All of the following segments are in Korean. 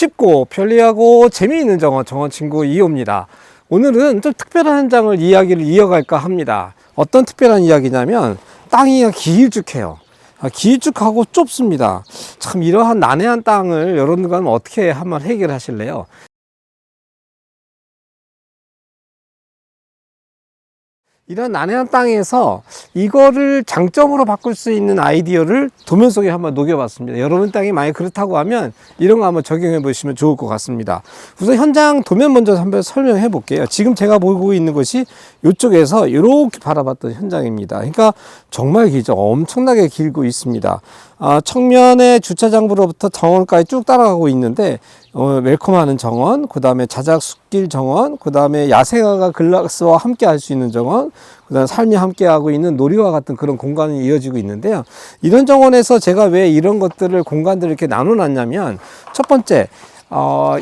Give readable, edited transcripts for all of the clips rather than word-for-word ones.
쉽고 편리하고 재미있는 정원 친구 이호입니다. 오늘은 좀 특별한 현장을 이야기를 이어갈까 합니다. 어떤 특별한 이야기냐면 땅이 길쭉해요. 길쭉하고 좁습니다. 참 이러한 난해한 땅을 여러분들은 어떻게 한번 해결하실래요? 이런 난해한 땅에서 이거를 장점으로 바꿀 수 있는 아이디어를 도면 속에 한번 녹여봤습니다. 여러분 땅이 만약 그렇다고 하면 이런 거 한번 적용해 보시면 좋을 것 같습니다. 우선 현장 도면 먼저 한번 설명해 볼게요. 지금 제가 보고 있는 것이 이쪽에서 이렇게 바라봤던 현장입니다. 그러니까 정말 길죠. 엄청나게 길고 있습니다. 청면의 주차장부로부터 정원까지 쭉 따라가고 있는데 웰컴하는 정원, 그 다음에 자작 숲길 정원, 그 다음에 야생화가 글라스와 함께 할 수 있는 정원, 그 다음에 삶이 함께 하고 있는 놀이와 같은 그런 공간이 이어지고 있는데요. 이런 정원에서 제가 왜 이런 것들을 공간들을 이렇게 나눠 놨냐면, 첫 번째,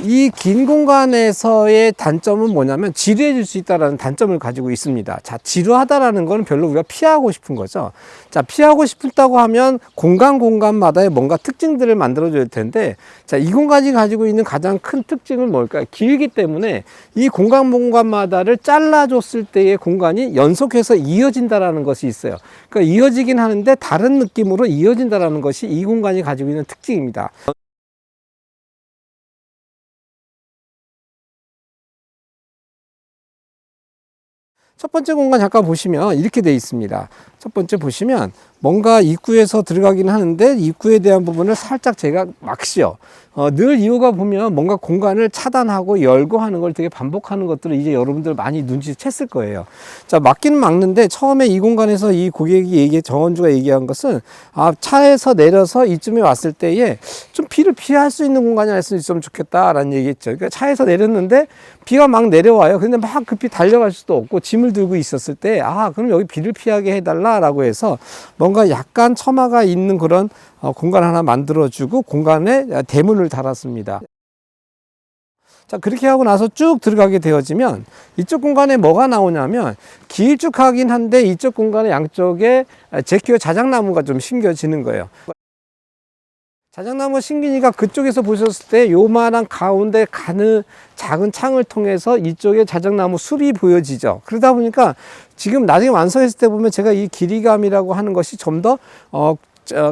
이 긴 공간에서의 단점은 뭐냐면 지루해질 수 있다는 단점을 가지고 있습니다. 자, 지루하다라는 건 별로 우리가 피하고 싶은 거죠. 자, 피하고 싶다고 하면 공간마다의 뭔가 특징들을 만들어줘야 될 텐데, 자, 이 공간이 가지고 있는 가장 큰 특징은 뭘까요? 길기 때문에 이 공간마다를 잘라줬을 때의 공간이 연속해서 이어진다라는 것이 있어요. 그러니까 이어지긴 하는데 다른 느낌으로 이어진다라는 것이 이 공간이 가지고 있는 특징입니다. 첫 번째 공간 잠깐 보시면 이렇게 되어 있습니다. 첫 번째 보시면 뭔가 입구에서 들어가긴 하는데 입구에 대한 부분을 살짝 제가 막시요. 늘 이유가 보면 뭔가 공간을 차단하고 열고 하는 걸 되게 반복하는 것들을 이제 여러분들 많이 눈치챘을 거예요. 자, 막기는 막는데 처음에 이 공간에서 이 고객이 정원주가 얘기한 것은 차에서 내려서 이쯤에 왔을 때에 좀 비를 피할 수 있는 공간이 할 수 있으면 좋겠다라는 얘기했죠. 그러니까 차에서 내렸는데 비가 막 내려와요. 근데 막 급히 달려갈 수도 없고 짐을 들고 있었을 때 그럼 여기 비를 피하게 해달라라고 해서 뭔가 약간 처마가 있는 그런 공간 하나 만들어주고 공간에 대문을 달았습니다. 자, 그렇게 하고 나서 쭉 들어가게 되어지면 이쪽 공간에 뭐가 나오냐면 길쭉하긴 한데 이쪽 공간의 양쪽에 제키어 자작나무가 좀 심겨지는 거예요. 자작나무 심기니까 그쪽에서 보셨을 때 요만한 가운데 가는 작은 창을 통해서 이쪽에 자작나무 숲이 보여지죠. 그러다 보니까 지금 나중에 완성했을 때 보면 제가 이 길이감이라고 하는 것이 좀 더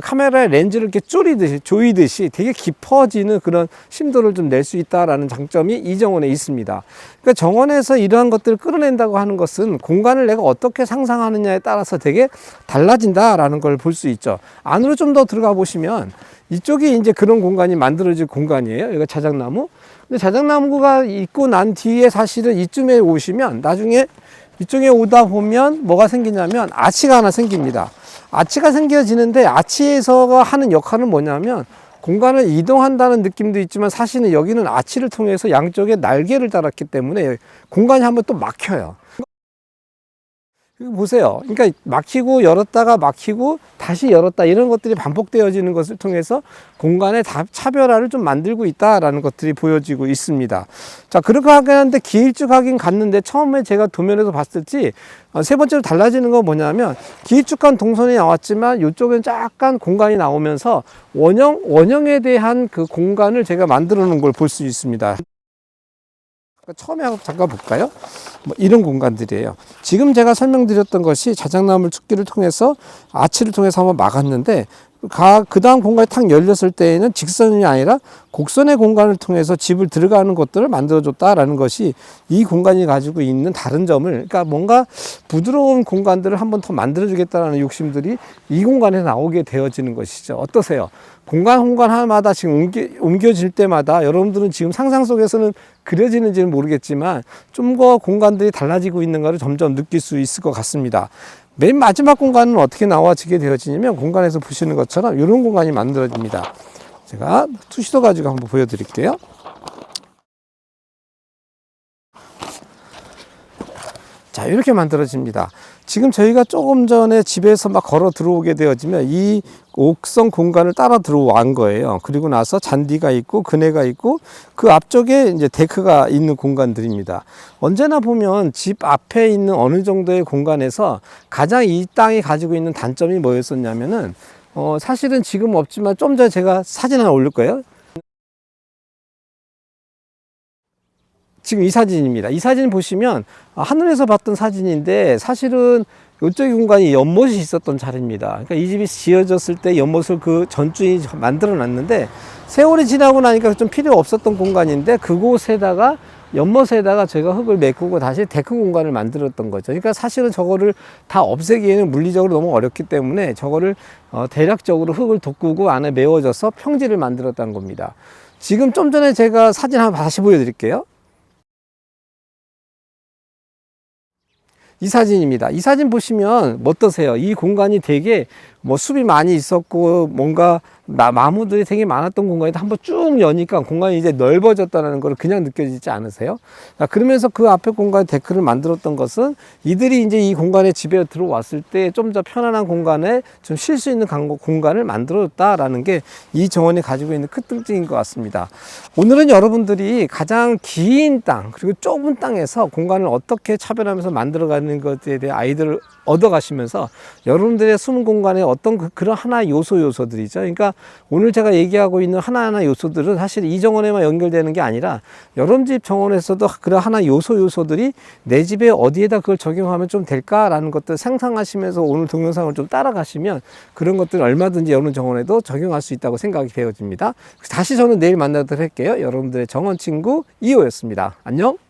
카메라의 렌즈를 이렇게 조이듯이 되게 깊어지는 그런 심도를 좀 낼 수 있다라는 장점이 이 정원에 있습니다. 그러니까 정원에서 이러한 것들을 끌어낸다고 하는 것은 공간을 내가 어떻게 상상하느냐에 따라서 되게 달라진다라는 걸 볼 수 있죠. 안으로 좀 더 들어가 보시면 이쪽이 이제 그런 공간이 만들어질 공간이에요. 여기가 자작나무. 근데 자작나무가 있고 난 뒤에 사실은 이쯤에 오시면 나중에 이쪽에 오다 보면 뭐가 생기냐면 아치가 하나 생깁니다. 아치가 생겨지는데 아치에서 하는 역할은 뭐냐면 공간을 이동한다는 느낌도 있지만 사실은 여기는 아치를 통해서 양쪽에 날개를 달았기 때문에 공간이 한번 또 막혀요. 보세요. 그러니까 막히고 열었다가 막히고 다시 열었다 이런 것들이 반복되어지는 것을 통해서 공간의 차별화를 좀 만들고 있다라는 것들이 보여지고 있습니다. 자, 그렇게 하긴 하는데 길쭉하긴 갔는데 처음에 제가 도면에서 봤을 때 세 번째로 달라지는 건 뭐냐면 길쭉한 동선이 나왔지만 이쪽은 약간 공간이 나오면서 원형에 대한 그 공간을 제가 만들어 놓은 걸 볼 수 있습니다. 처음에 한번 잠깐 볼까요? 이런 공간들이에요. 지금 제가 설명드렸던 것이 자작나무 축기를 통해서 아치를 통해서 한번 막았는데 그 다음 공간이 탁 열렸을 때에는 직선이 아니라 곡선의 공간을 통해서 집을 들어가는 것들을 만들어줬다라는 것이 이 공간이 가지고 있는 다른 점을, 그러니까 뭔가 부드러운 공간들을 한번 더 만들어주겠다라는 욕심들이 이 공간에 나오게 되어지는 것이죠. 어떠세요? 공간 하나마다 지금 옮겨질 때마다 여러분들은 지금 상상 속에서는 그려지는지는 모르겠지만 좀 더 공간들이 달라지고 있는 것을 점점 느낄 수 있을 것 같습니다. 맨 마지막 공간은 어떻게 나와지게 되어지냐면 공간에서 보시는 것처럼 이런 공간이 만들어집니다. 제가 투시도 가지고 한번 보여드릴게요. 자, 이렇게 만들어집니다. 지금 저희가 조금 전에 집에서 막 걸어 들어오게 되어지면 이 옥성 공간을 따라 들어온 거예요. 그리고 나서 잔디가 있고 그네가 있고 그 앞쪽에 이제 데크가 있는 공간들입니다. 언제나 보면 집 앞에 있는 어느 정도의 공간에서 가장 이 땅이 가지고 있는 단점이 뭐였었냐면은 사실은 지금 없지만 좀 전에 제가 사진 하나 올릴 거예요. 지금 이 사진입니다. 이 사진 보시면 하늘에서 봤던 사진인데 사실은 이쪽 공간이 연못이 있었던 자리입니다. 그러니까 이 집이 지어졌을 때 연못을 그 전주인이 만들어 놨는데 세월이 지나고 나니까 좀 필요 없었던 공간인데 그곳에다가 연못에다가 제가 흙을 메꾸고 다시 데크 공간을 만들었던 거죠. 그러니까 사실은 저거를 다 없애기에는 물리적으로 너무 어렵기 때문에 저거를 대략적으로 흙을 돋구고 안에 메워져서 평지를 만들었다는 겁니다. 지금 좀 전에 제가 사진 한번 다시 보여드릴게요. 이 사진입니다. 이 사진 보시면 어떠세요? 이 공간이 되게 뭐 숲이 많이 있었고 뭔가 나무들이 되게 많았던 공간인데 한번 쭉 여니까 공간이 이제 넓어졌다는 걸 그냥 느껴지지 않으세요? 그러면서 그 앞에 공간에 데크를 만들었던 것은 이들이 이제 이 공간에 집에 들어왔을 때 좀 더 편안한 공간에 좀 쉴 수 있는 공간을 만들었다라는 게 이 정원이 가지고 있는 큰 특징인 것 같습니다. 오늘은 여러분들이 가장 긴 땅 그리고 좁은 땅에서 공간을 어떻게 차별하면서 만들어가는 것에 대해 아이디어를 얻어가시면서 여러분들의 숨은 공간에 어떤 그런 하나 요소들이죠. 그러니까 오늘 제가 얘기하고 있는 하나하나 요소들은 사실 이 정원에만 연결되는 게 아니라 여러분 집 정원에서도 그런 하나 요소들이 내 집에 어디에다 그걸 적용하면 좀 될까라는 것들 상상하시면서 오늘 동영상을 좀 따라가시면 그런 것들 얼마든지 여러분 정원에도 적용할 수 있다고 생각이 되어집니다. 다시 저는 내일 만나도록 할게요. 여러분들의 정원 친구 이호였습니다. 안녕.